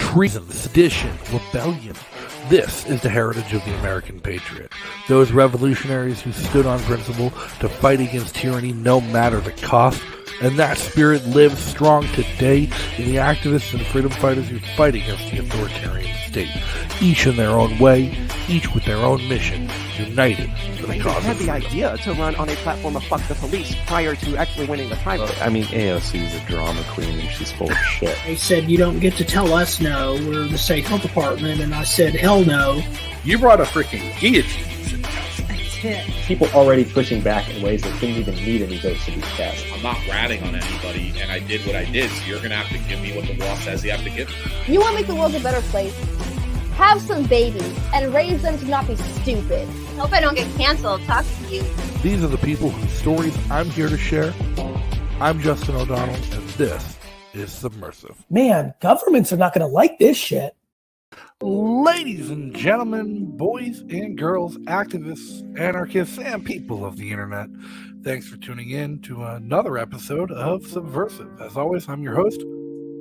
treason, sedition, rebellion. This is the heritage of the American patriot. Those revolutionaries who stood on principle to fight against tyranny no matter the cost. And that spirit lives strong today in the activists and freedom fighters who fight against the authoritarian state. Each in their own way, each with their own mission, united for the cause had of the freedom. idea to run on a platform of fuck the police prior to actually winning the primary. I mean, AOC is a drama queen and she's full of shit. They said, you don't get to tell us no, we're the state health department, and I said, hell no. You brought a freaking guillotine. People already pushing back in ways that didn't even need any votes to be cast. I'm not ratting on anybody, and I did what I did, so you're going to have to give me what the law says you have to give. You want to make the world a better place? Have some babies and raise them to not be stupid. Hope I don't get canceled. Talk to you. These are the people whose stories I'm here to share. I'm Justin O'Donnell, and this is Subversive. Man, governments are not going to like this shit. Ladies and gentlemen, boys and girls, activists, anarchists, and people of the internet, thanks for tuning in to another episode of Subversive. As always, I'm your host,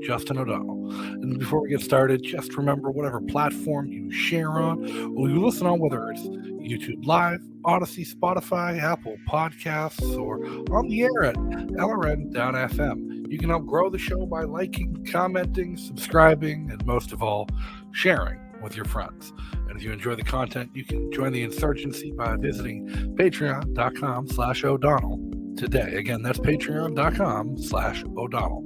Justin O'Donnell. And before we get started, just remember whatever platform you share on or you listen on, whether it's YouTube Live, Odyssey, Spotify, Apple Podcasts, or on the air at LRN.FM. You can help grow the show by liking, commenting, subscribing, and most of all, sharing with your friends. And if you enjoy the content, you can join the insurgency by visiting patreon.com/O'Donnell today. Again, that's patreon.com/O'Donnell.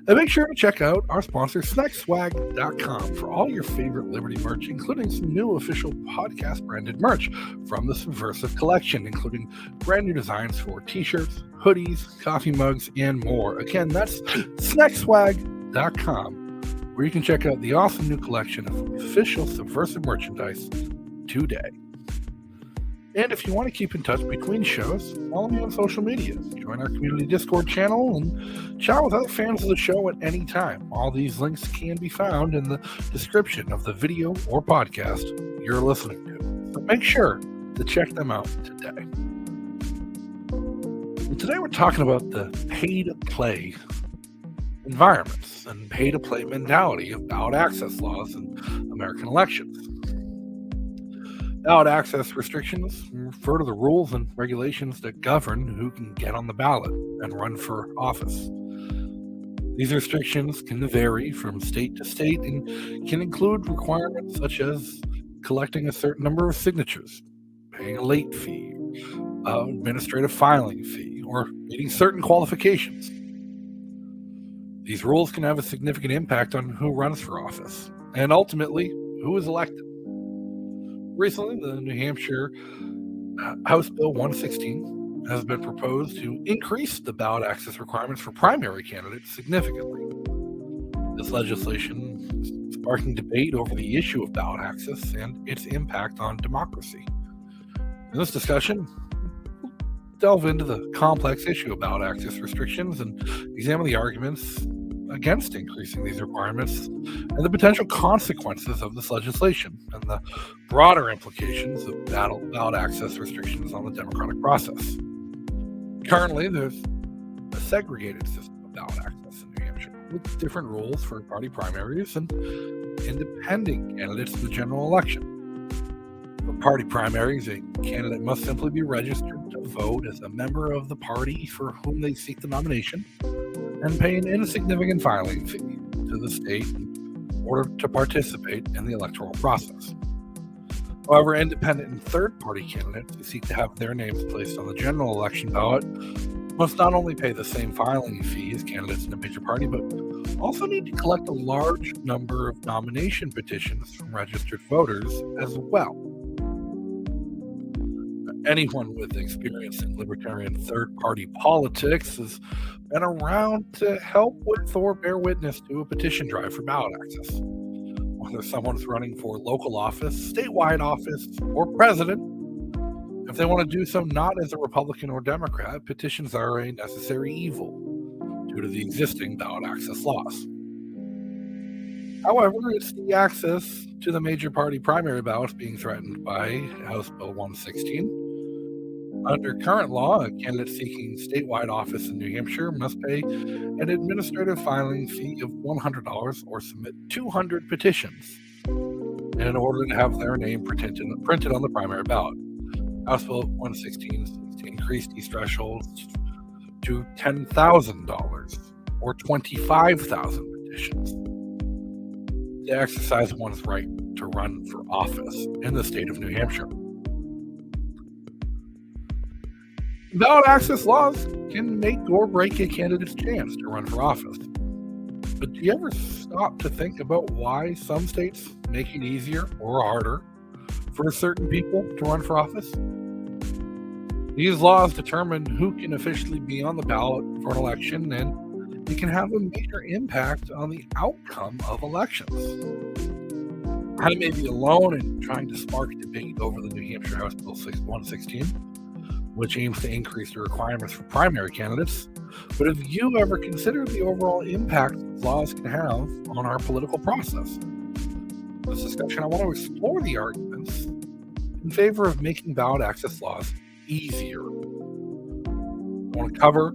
And make sure to check out our sponsor, snackswag.com, for all your favorite Liberty merch, including some new official podcast branded merch from the Subversive collection, including brand new designs for t-shirts, hoodies, coffee mugs, and more. Again, that's snackswag.com, where you can check out the awesome new collection of official Subversive merchandise today. And if you want to keep in touch between shows, follow me on social media. Join our community Discord channel and chat with other fans of the show at any time. All these links can be found in the description of the video or podcast you're listening to. So make sure to check them out today. And today we're talking about the pay-to-play environments and pay-to-play mentality of ballot access laws in American elections. Ballot access restrictions refer to the rules and regulations that govern who can get on the ballot and run for office. These restrictions can vary from state to state and can include requirements such as collecting a certain number of signatures, paying a late fee, administrative filing fee, or meeting certain qualifications. These rules can have a significant impact on who runs for office and ultimately who is elected. Recently, the New Hampshire House Bill 116 has been proposed to increase the ballot access requirements for primary candidates significantly. This legislation is sparking debate over the issue of ballot access and its impact on democracy. In this discussion, we'll delve into the complex issue of ballot access restrictions and examine the arguments against increasing these requirements and the potential consequences of this legislation and the broader implications of ballot access restrictions on the democratic process. Currently, there's a segregated system of ballot access in New Hampshire with different rules for party primaries and independent candidates in the general election. For party primaries, a candidate must simply be registered to vote as a member of the party for whom they seek the nomination and pay an insignificant filing fee to the state in order to participate in the electoral process. However, independent and third-party candidates who seek to have their names placed on the general election ballot must not only pay the same filing fee as candidates in a major party, but also need to collect a large number of nomination petitions from registered voters as well. Anyone with experience in libertarian third-party politics has been around to help with or bear witness to a petition drive for ballot access. Whether someone's running for local office, statewide office, or president, if they want to do so not as a Republican or Democrat, petitions are a necessary evil due to the existing ballot access laws. However, it's the access to the major party primary ballots being threatened by House Bill 116. Under current law, a candidate seeking statewide office in New Hampshire must pay an administrative filing fee of $100 or submit 200 petitions in order to have their name printed on the primary ballot. House Bill 116 seeks to increase these thresholds to $10,000 or 25,000 petitions to exercise one's right to run for office in the state of New Hampshire. Ballot access laws can make or break a candidate's chance to run for office. But do you ever stop to think about why some states make it easier or harder for certain people to run for office? These laws determine who can officially be on the ballot for an election, and it can have a major impact on the outcome of elections. I may be alone in trying to spark debate over the New Hampshire House Bill 116, which aims to increase the requirements for primary candidates. But have you ever considered the overall impact laws can have on our political process? In this discussion, I want to explore the arguments in favor of making ballot access laws easier. I want to cover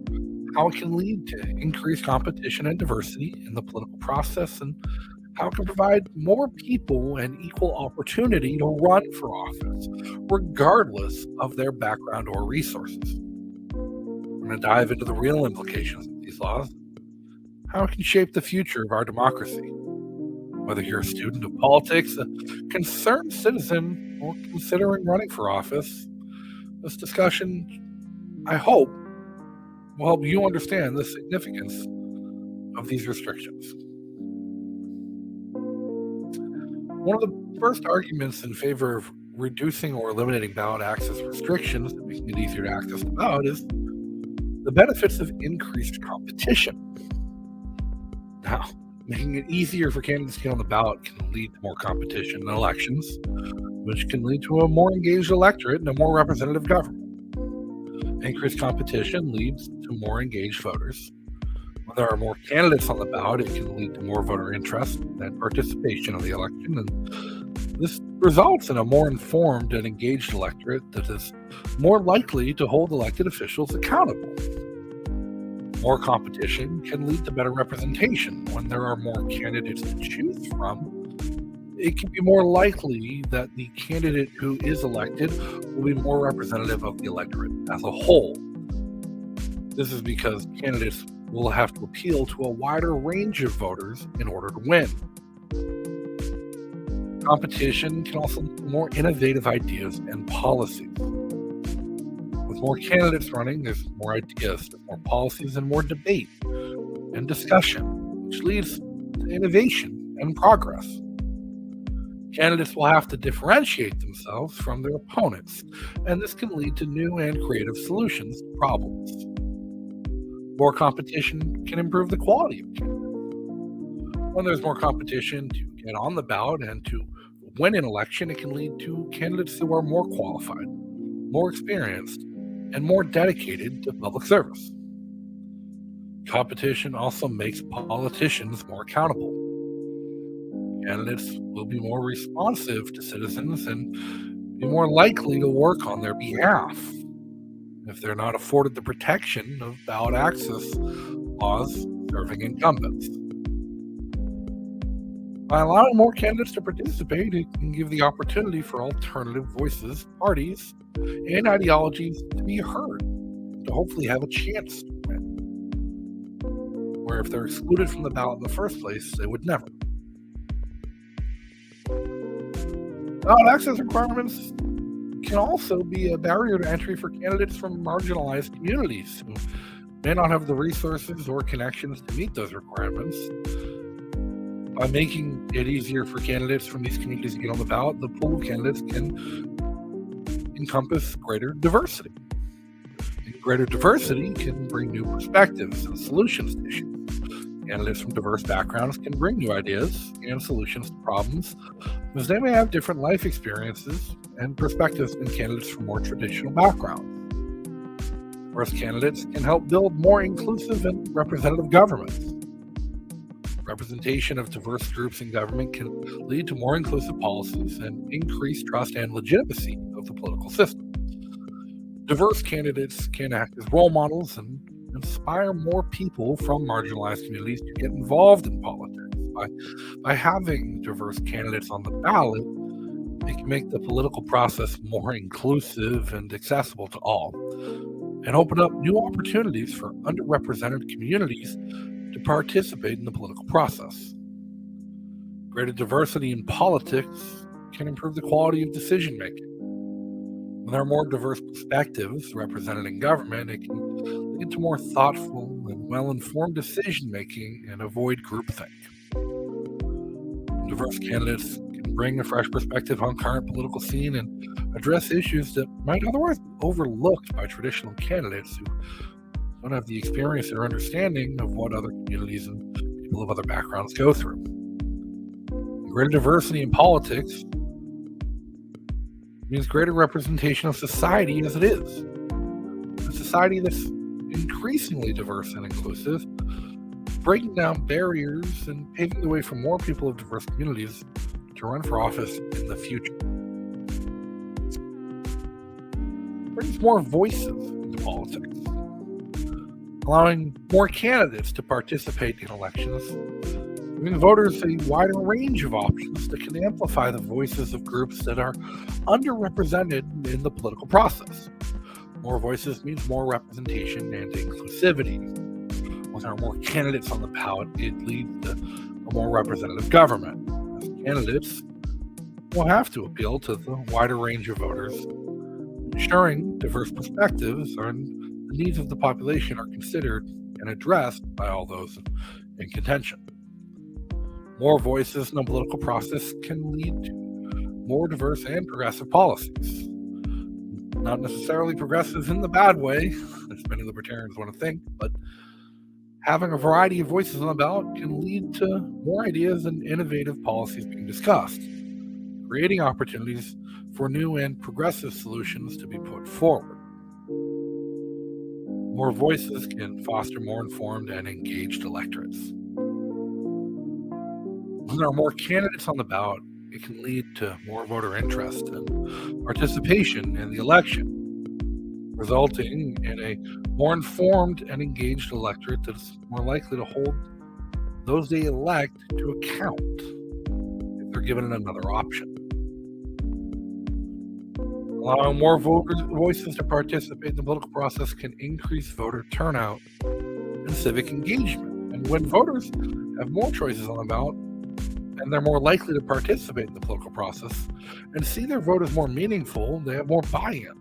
how it can lead to increased competition and diversity in the political process, and how it can provide more people an equal opportunity to run for office, regardless of their background or resources. I'm going to dive into the real implications of these laws, how it can shape the future of our democracy. Whether you're a student of politics, a concerned citizen, or considering running for office, this discussion, I hope, will help you understand the significance of these restrictions. One of the first arguments in favor of reducing or eliminating ballot access restrictions, making it easier to access the ballot, is the benefits of increased competition. Now, making it easier for candidates to get on the ballot can lead to more competition in elections, which can lead to a more engaged electorate and a more representative government. Increased competition leads to more engaged voters. When there are more candidates on the ballot, it can lead to more voter interest and participation in the election, and this results in a more informed and engaged electorate that is more likely to hold elected officials accountable. More competition can lead to better representation. When there are more candidates to choose from, it can be more likely that the candidate who is elected will be more representative of the electorate as a whole. This is because candidates will have to appeal to a wider range of voters in order to win. Competition can also lead to more innovative ideas and policies. With more candidates running, there's more ideas, more policies, and more debate and discussion, which leads to innovation and progress. Candidates will have to differentiate themselves from their opponents, and this can lead to new and creative solutions to problems. More competition can improve the quality of candidates. When there's more competition to get on the ballot and to win an election, it can lead to candidates who are more qualified, more experienced, and more dedicated to public service. Competition also makes politicians more accountable. Candidates will be more responsive to citizens and be more likely to work on their behalf if they're not afforded the protection of ballot access laws serving incumbents. By allowing more candidates to participate, it can give the opportunity for alternative voices, parties, and ideologies to be heard, to hopefully have a chance to win. Where if they're excluded from the ballot in the first place, they would never. Ballot access requirements can also be a barrier to entry for candidates from marginalized communities who may not have the resources or connections to meet those requirements. By making it easier for candidates from these communities to get on the ballot, the pool of candidates can encompass greater diversity. And greater diversity can bring new perspectives and solutions to issues. Candidates from diverse backgrounds can bring new ideas and solutions to problems, because they may have different life experiences and perspectives than candidates from more traditional backgrounds. Diverse candidates can help build more inclusive and representative governments. Representation of diverse groups in government can lead to more inclusive policies and increase trust and legitimacy of the political system. Diverse candidates can act as role models and inspire more people from marginalized communities to get involved in politics. By having diverse candidates on the ballot, it can make the political process more inclusive and accessible to all, and open up new opportunities for underrepresented communities to participate in the political process. Greater diversity in politics can improve the quality of decision making. When there are more diverse perspectives represented in government, it can lead to more thoughtful and well-informed decision making and avoid groupthink. Diverse candidates can bring a fresh perspective on current political scene and address issues that might otherwise be overlooked by traditional candidates who don't have the experience or understanding of what other communities and people of other backgrounds go through. Greater diversity in politics means greater representation of society as it is. A society that's increasingly diverse and inclusive, breaking down barriers and paving the way for more people of diverse communities to run for office in the future. Brings more voices into politics, allowing more candidates to participate in elections, giving voters a wider range of options that can amplify the voices of groups that are underrepresented in the political process. More voices means more representation and inclusivity. When there are more candidates on the ballot, it leads to a more representative government. As candidates will have to appeal to the wider range of voters, ensuring diverse perspectives and the needs of the population are considered and addressed by all those in contention. More voices in the political process can lead to more diverse and progressive policies. Not necessarily progressive in the bad way, as many libertarians want to think, but having a variety of voices on the ballot can lead to more ideas and innovative policies being discussed, creating opportunities for new and progressive solutions to be put forward. More voices can foster more informed and engaged electorates. When there are more candidates on the ballot, it can lead to more voter interest and participation in the election, resulting in a more informed and engaged electorate that's more likely to hold those they elect to account if they're given another option. Allowing more voices to participate in the political process can increase voter turnout and civic engagement. And when voters have more choices on the ballot, and they're more likely to participate in the political process and see their vote as more meaningful, they have more buy-in.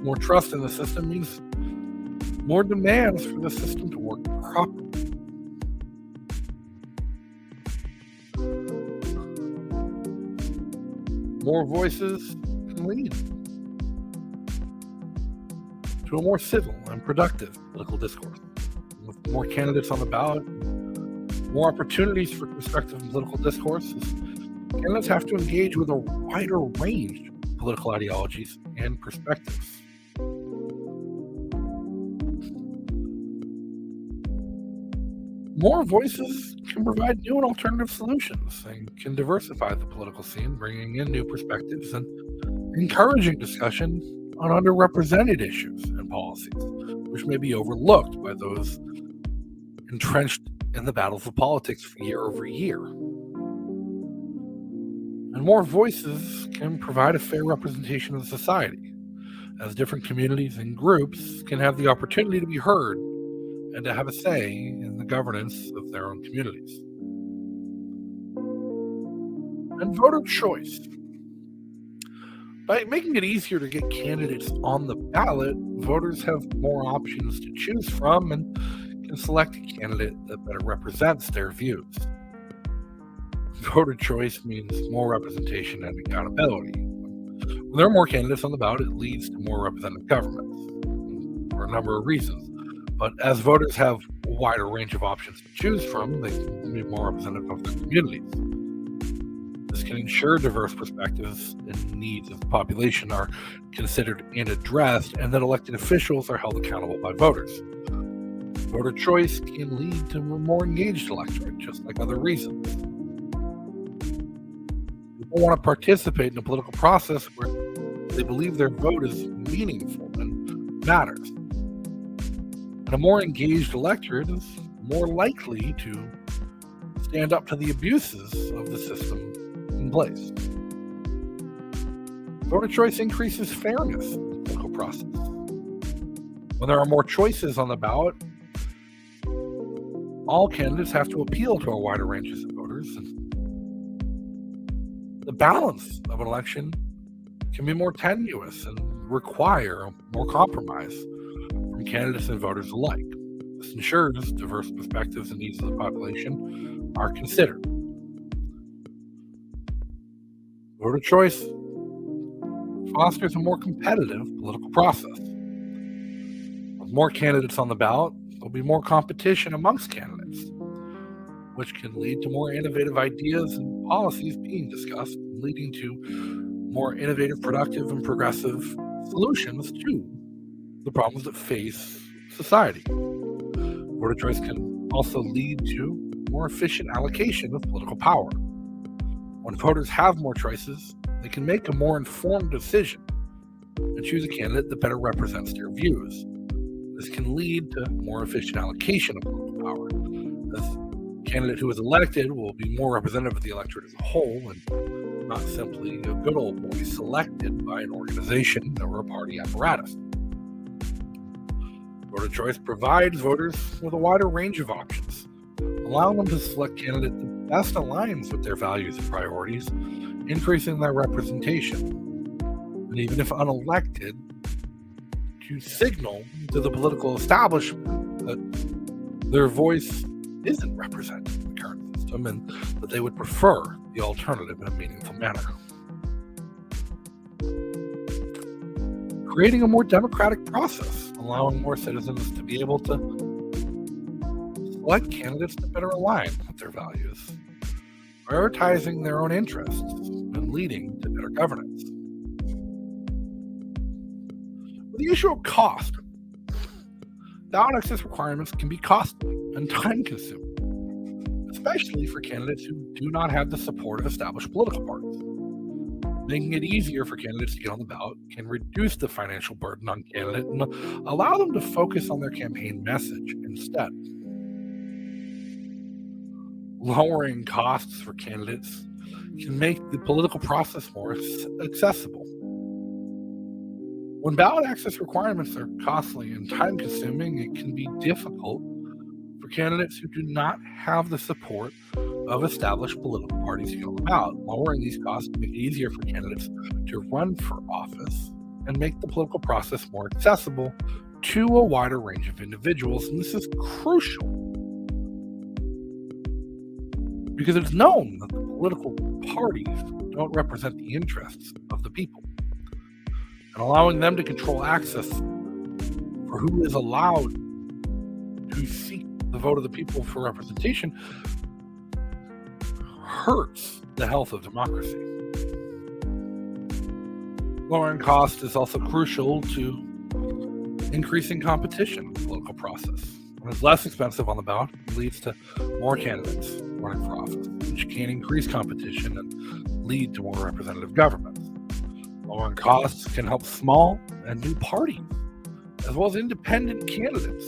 More trust in the system means more demands for the system to work properly. More voices can lead to a more civil and productive political discourse. With more candidates on the ballot, more opportunities for constructive political discourses, candidates have to engage with a wider range of political ideologies and perspectives. More voices can provide new and alternative solutions and can diversify the political scene, bringing in new perspectives and encouraging discussion on underrepresented issues and policies, which may be overlooked by those entrenched in the battles of politics year over year. And more voices can provide a fair representation of society, as different communities and groups can have the opportunity to be heard and to have a say in the governance of their own communities. And voter choice. By making it easier to get candidates on the ballot, voters have more options to choose from and can select a candidate that better represents their views. Voter choice means more representation and accountability. When there are more candidates on the ballot, it leads to more representative governments for a number of reasons. But as voters have a wider range of options to choose from, they can be more representative of their communities. This can ensure diverse perspectives and needs of the population are considered and addressed, and that elected officials are held accountable by voters. Voter choice can lead to a more engaged electorate, just like other reasons. People want to participate in a political process where They believe their vote is meaningful and matters. And a more engaged electorate is more likely to stand up to the abuses of the system in place. Voter choice increases fairness in the political process. When there are more choices on the ballot, all candidates have to appeal to a wider range of voters. And the balance of an election can be more tenuous and require more compromise from candidates and voters alike. This ensures diverse perspectives and needs of the population are considered. Voter choice fosters a more competitive political process. With more candidates on the ballot, there'll be more competition amongst candidates, which can lead to more innovative ideas and policies being discussed, leading to more innovative, productive, and progressive solutions to the problems that face society. Voter choice can also lead to more efficient allocation of political power. When voters have more choices, they can make a more informed decision and choose a candidate that better represents their views. This can lead to more efficient allocation of political power. This candidate who is elected will be more representative of the electorate as a whole and not simply a good old boy selected by an organization or a party apparatus. Voter choice provides voters with a wider range of options, allowing them to select candidates that best aligns with their values and priorities, increasing their representation, and even if unelected, to signal to the political establishment that their voice isn't represented in the current system and that they would prefer the alternative in a meaningful manner. Creating a more democratic process, allowing more citizens to be able to select candidates that better align with their values, prioritizing their own interests and leading to better governance. With the issue of cost, ballot access requirements can be costly and time-consuming, especially for candidates who do not have the support of established political parties. Making it easier for candidates to get on the ballot can reduce the financial burden on candidates and allow them to focus on their campaign message instead. Lowering costs for candidates can make the political process more accessible. When ballot access requirements are costly and time-consuming, it can be difficult for candidates who do not have the support of established political parties to get on the ballot. Lowering these costs can make it easier for candidates to run for office and make the political process more accessible to a wider range of individuals. And this is crucial because it's known that the political parties don't represent the interests of the people. And allowing them to control access for who is allowed to seek the vote of the people for representation hurts the health of democracy. Lowering cost is also crucial to increasing competition in the political process. When it's less expensive on the ballot, it leads to more candidates running for office, which can increase competition and lead to more representative governments. Lowering costs can help small and new parties, as well as independent candidates,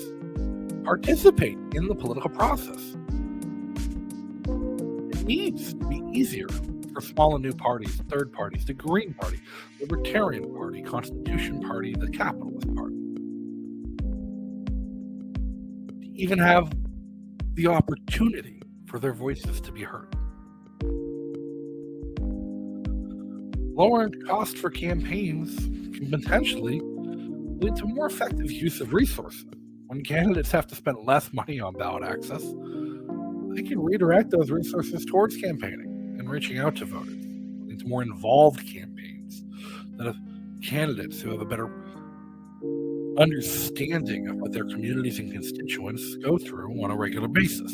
participate in the political process. It needs to be easier for small and new parties, third parties, the Green Party, Libertarian Party, Constitution Party, the Capitalist Party, to even have the opportunity for their voices to be heard. Lowering costs for campaigns can potentially lead to more effective use of resources. When candidates have to spend less money on ballot access, they can redirect those resources towards campaigning and reaching out to voters, leading to more involved campaigns that have candidates who have a better understanding of what their communities and constituents go through on a regular basis.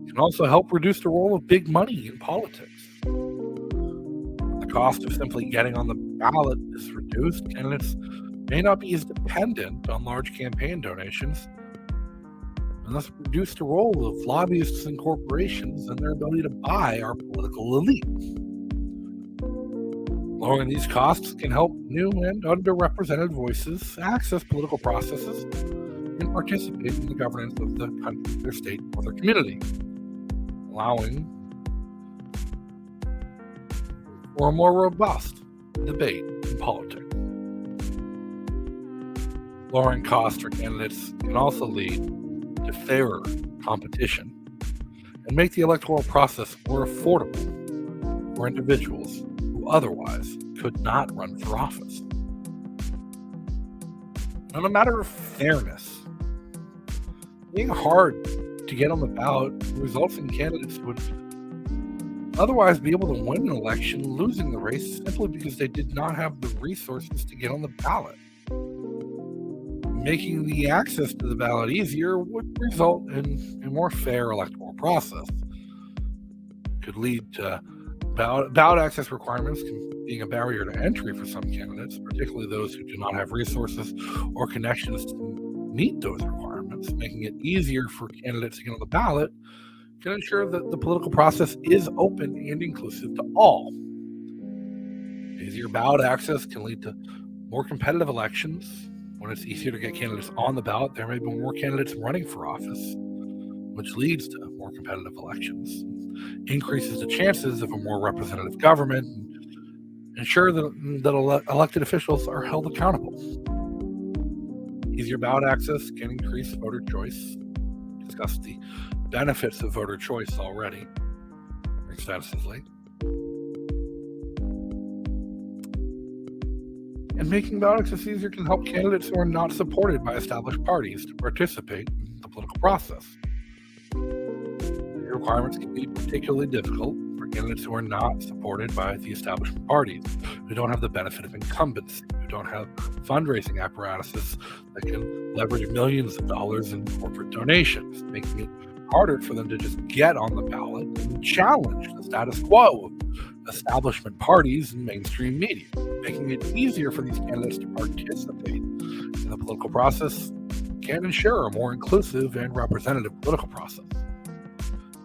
It can also help reduce the role of big money in politics. The cost of simply getting on the ballot is reduced. Candidates may not be as dependent on large campaign donations, and thus reduce the role of lobbyists and corporations and their ability to buy our political elite. Lowering these costs can help new and underrepresented voices access political processes and participate in the governance of the country, their state, or their community, allowing for a more robust debate in politics. Lowering costs for candidates can also lead to fairer competition and make the electoral process more affordable for individuals who otherwise could not run for office. On a matter of fairness, being hard to get on the ballot results in candidates who would otherwise be able to win an election losing the race simply because they did not have the resources to get on the ballot. Making the access to the ballot easier would result in a more fair electoral process. Could lead to ballot access requirements being a barrier to entry for some candidates, particularly those who do not have resources or connections to meet those requirements. Making it easier for candidates to get on the ballot can ensure that the political process is open and inclusive to all. Easier ballot access can lead to more competitive elections. When it's easier to get candidates on the ballot, there may be more candidates running for office, which leads to more competitive elections, increases the chances of a more representative government, and ensure that elected officials are held accountable. Easier ballot access can increase voter choice. We discussed the benefits of voter choice already extensively. And making ballot access easier can help candidates who are not supported by established parties to participate in the political process. The requirements can be particularly difficult for candidates who are not supported by the establishment parties, who don't have the benefit of incumbency, who don't have fundraising apparatuses that can leverage millions of dollars in corporate donations, making it harder for them to just get on the ballot and challenge the status quo of establishment parties and mainstream media. Making it easier for these candidates to participate in the political process can ensure a more inclusive and representative political process.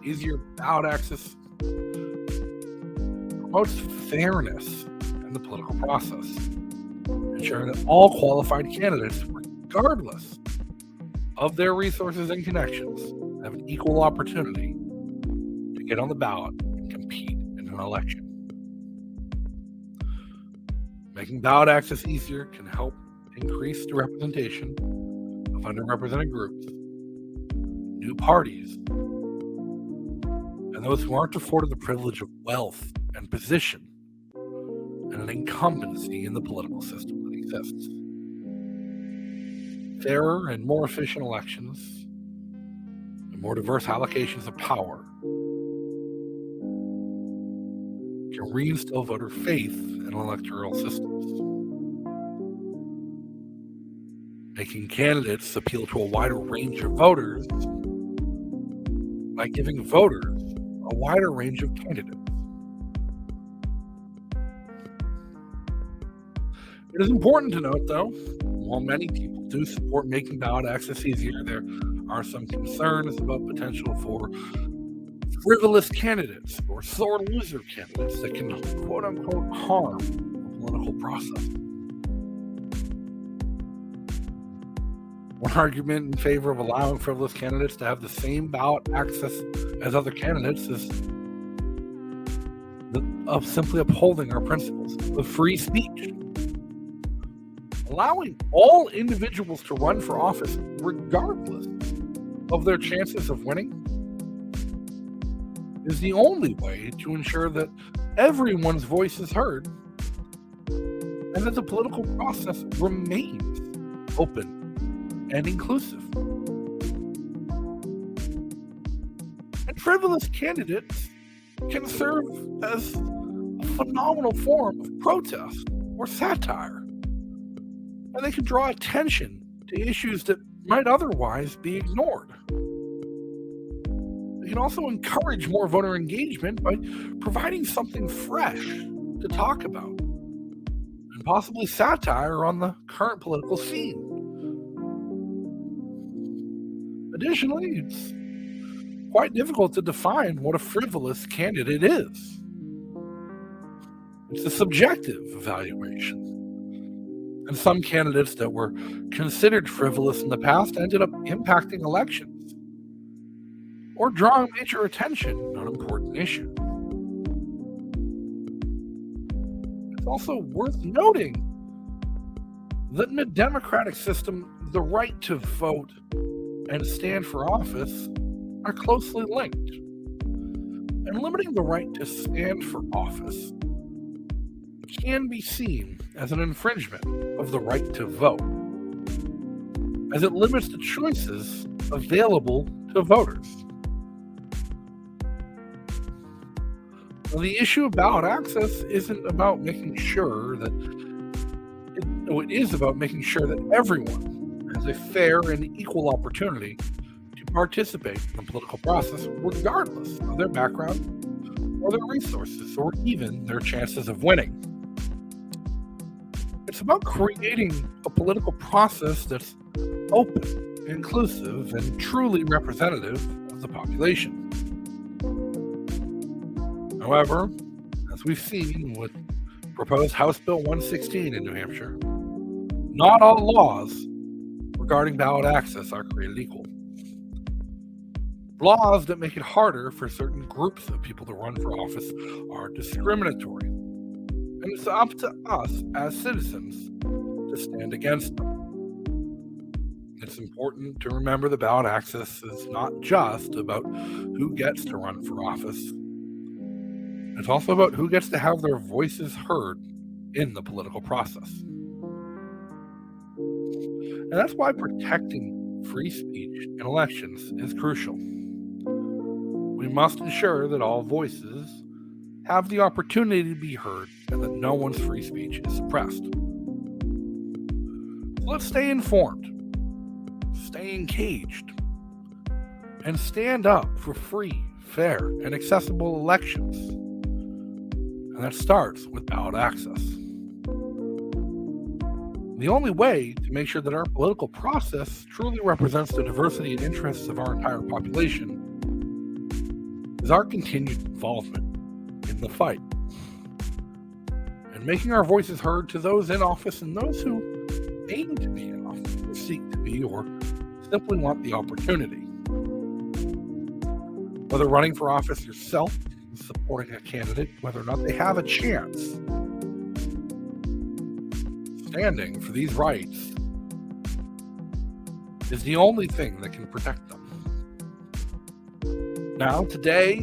Easier ballot access promotes fairness in the political process, ensuring that all qualified candidates, regardless of their resources and connections, have an equal opportunity to get on the ballot and compete in an election. Making ballot access easier can help increase the representation of underrepresented groups, new parties, and those who aren't afforded the privilege of wealth and position and an incumbency in the political system that exists. Fairer and more efficient elections and more diverse allocations of power can reinstill voter faith in electoral systems, making candidates appeal to a wider range of voters by giving voters a wider range of candidates. It is important to note, though, while many people do support making ballot access easier, there are some concerns about potential for frivolous candidates or sore loser candidates that can quote-unquote harm the political process. One argument in favor of allowing frivolous candidates to have the same ballot access as other candidates is of simply upholding our principles of free speech. Allowing all individuals to run for office regardless of their chances of winning is the only way to ensure that everyone's voice is heard and that the political process remains open and inclusive. And frivolous candidates can serve as a phenomenal form of protest or satire, and they can draw attention to issues that might otherwise be ignored. They can also encourage more voter engagement by providing something fresh to talk about and possibly satire on the current political scene. Additionally, it's quite difficult to define what a frivolous candidate is. It's a subjective evaluation. And some candidates that were considered frivolous in the past ended up impacting elections or drawing major attention on important issues. It's also worth noting that in a democratic system, the right to vote and stand for office are closely linked. And limiting the right to stand for office can be seen as an infringement of the right to vote, as it limits the choices available to voters. Now, the issue of ballot access isn't about making sure that it is about making sure that everyone has a fair and equal opportunity to participate in the political process, regardless of their background or their resources or even their chances of winning. It's about creating a political process that's open, inclusive, and truly representative of the population. However, as we've seen with proposed House Bill 116 in New Hampshire, not all laws regarding ballot access are created equal. Laws that make it harder for certain groups of people to run for office are discriminatory. And it's up to us as citizens to stand against them. It's important to remember that ballot access is not just about who gets to run for office. It's also about who gets to have their voices heard in the political process. And that's why protecting free speech in elections is crucial. We must ensure that all voices have the opportunity to be heard and that no one's free speech is suppressed. So let's stay informed, stay engaged, and stand up for free, fair, and accessible elections. And that starts with ballot access. The only way to make sure that our political process truly represents the diversity and interests of our entire population is our continued involvement in the fight, and making our voices heard to those in office and those who aim to be in office, or seek to be, or simply want the opportunity. Whether running for office yourself, supporting a candidate, whether or not they have a chance, standing for these rights is the only thing that can protect them. Now, today,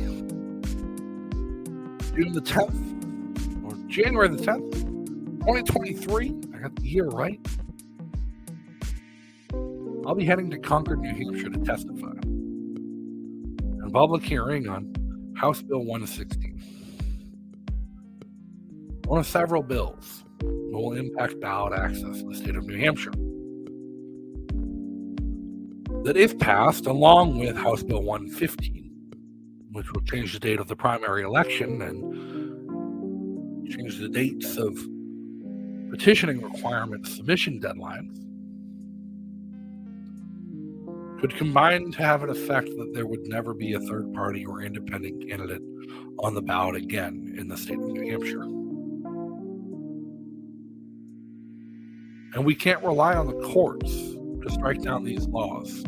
June the 10th, or January the 10th, 2023, I got the year right, I'll be heading to Concord, New Hampshire to testify in a public hearing on House Bill 116. One of several bills that will impact ballot access in the state of New Hampshire. That, if passed, along with House Bill 115, which will change the date of the primary election and change the dates of petitioning requirements, submission deadlines, could combine to have an effect that there would never be a third party or independent candidate on the ballot again in the state of New Hampshire. And we can't rely on the courts to strike down these laws.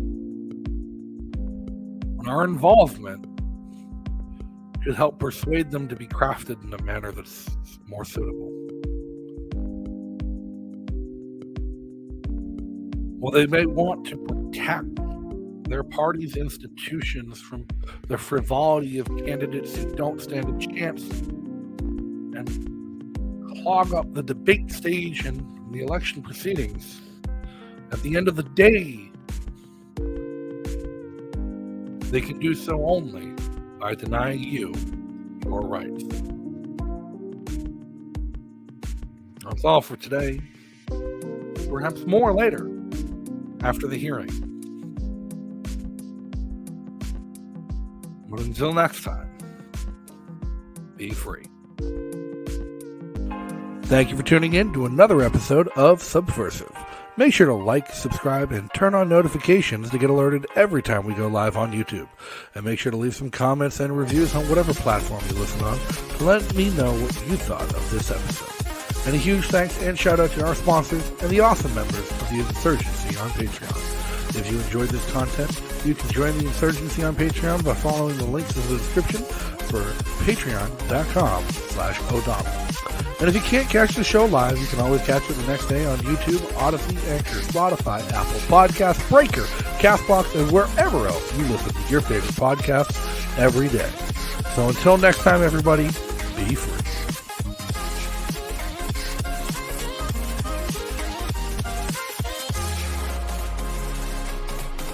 And our involvement should help persuade them to be crafted in a manner that's more suitable. Well, they may want to protect their party's institutions from the frivolity of candidates who don't stand a chance and clog up the debate stage and the election proceedings. At the end of the day, they can do so only by denying you your rights. That's all for today. Perhaps more later, after the hearing. But until next time, be free. Thank you for tuning in to another episode of Subversive. Make sure to like, subscribe, and turn on notifications to get alerted every time we go live on YouTube. And make sure to leave some comments and reviews on whatever platform you listen on to let me know what you thought of this episode. And a huge thanks and shout out to our sponsors and the awesome members of the Insurgency on Patreon. If you enjoyed this content, you can join the Insurgency on Patreon by following the links in the description for patreon.com/O'Donnell. And if you can't catch the show live, you can always catch it the next day on YouTube, Odyssey, Anchor, Spotify, Apple Podcasts, Breaker, CastBox, and wherever else you listen to your favorite podcasts every day. So until next time, everybody, be free.